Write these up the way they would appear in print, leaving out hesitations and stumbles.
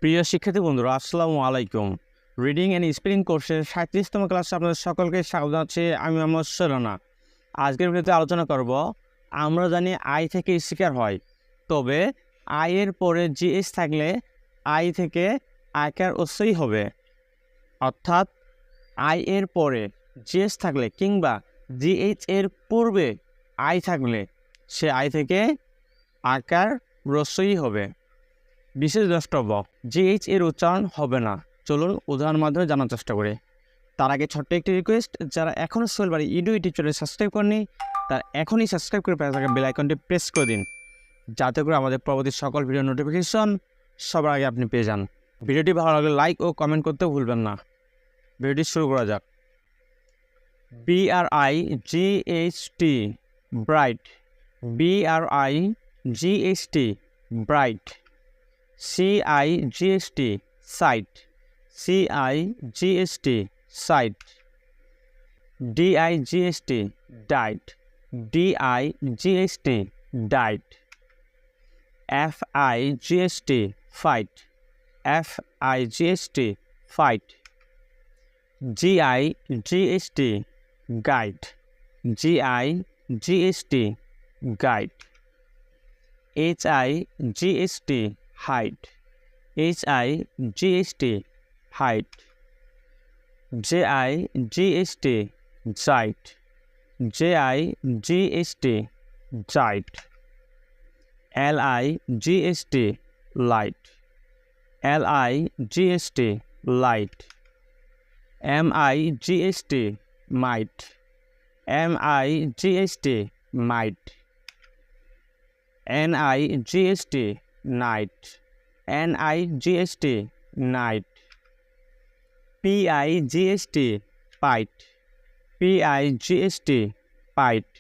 প্রিয় শিক্ষার্থী বন্ধুরা, আসসালামু আলাইকুম। রিডিং অ্যান্ড স্পেলিং কোর্সের 37তম ক্লাসে আপনাদের সকলকে স্বাগত জানাচ্ছি। আমি মোহাম্মদ সুরানা। আজকের ভিডিওতে আলোচনা করব, আমরা জানি আই থেকে স্টিকার হয়, তবে আই এর পরে জিএস থাকলে আই থেকে আকার উৎসই হবে। অর্থাৎ আই এর পরে জিএস থাকলে কিংবা জিএইচ এর পূর্বে আই থাকলে সে আই থেকে আকার রস্যই হবে। বিশেষ দ্রষ্টব্য, জিএইচ এর উচ্চারণ হবে না। চলুন উদাহরণের মাধ্যমে জানার চেষ্টা করি। তার আগে ছোট্ট একটি রিকোয়েস্ট, যারা এখনও সোহেলবাড়ি ইউটিউব চ্যানেল সাবস্ক্রাইব করেনি তারা এখনই সাবস্ক্রাইব করে পাশে থাকা বেল আইকনটি প্রেস করে দিন, যাতে করে আমাদের পরবর্তী সকল ভিডিও নোটিফিকেশন সবার আগে আপনি পেয়ে যান। ভিডিওটি ভালো লাগলে লাইক ও কমেন্ট করতেও ভুলবেন না। ভিডিওটি শুরু করা যাক। BRIGHT bright, BRIGHT bright. CIGST sight, CIGST sight. DIGST died, DIGST died. FIGST fight, FIGST fight. GIGST guide, GIGST guide. HIGST hide, HIGST hide. JIGST giant, JIGST giant. LIGST light, LIGST light. MIGST might, MIGST might. NIGST night, NIGST night. PIGST pite, PIGST pite.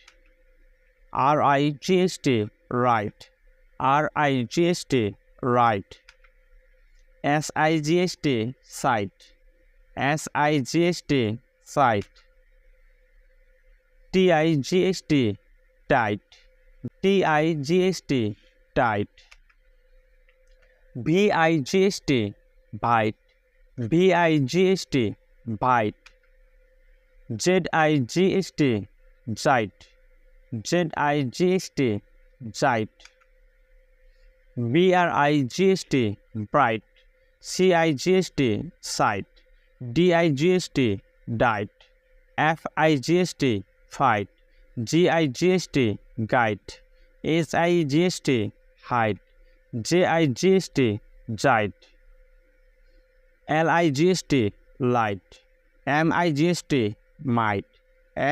RIGST right, RIGST right. SIGST sight, SIGST sight. TIGST tight, TIGST tight. VIGST bite, VIGST bite. ZIGST zite, ZIGST zite. BRIGST bright, CIGST sight. DIGST died, FIGST fight. GIGST guide, HIGST hide. JIGST giant. LIGST light, MIGST might.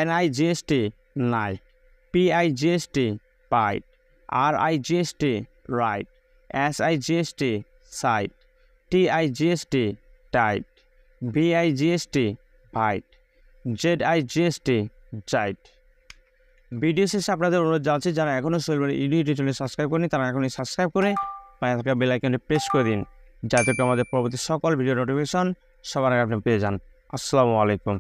NIGST night. PIGST bite, RIGST right. SIGST sight. TIGST tight. VIGST bite, ZIGST giant. Video শেষে আপনাদের অনুরোধ জানাচ্ছি, যারা এখনও সোহেলবাড়ি YouTube channel subscribe করেনি তারা এখনই subscribe করে পাশে থাকা বেল আইকনটি প্রেস করে দিন, যাতে করে আমাদের পরবর্তী সকল ভিডিও নোটিফিকেশন সবার আগে আপনি পেয়ে যান। আসসালামু আলাইকুম।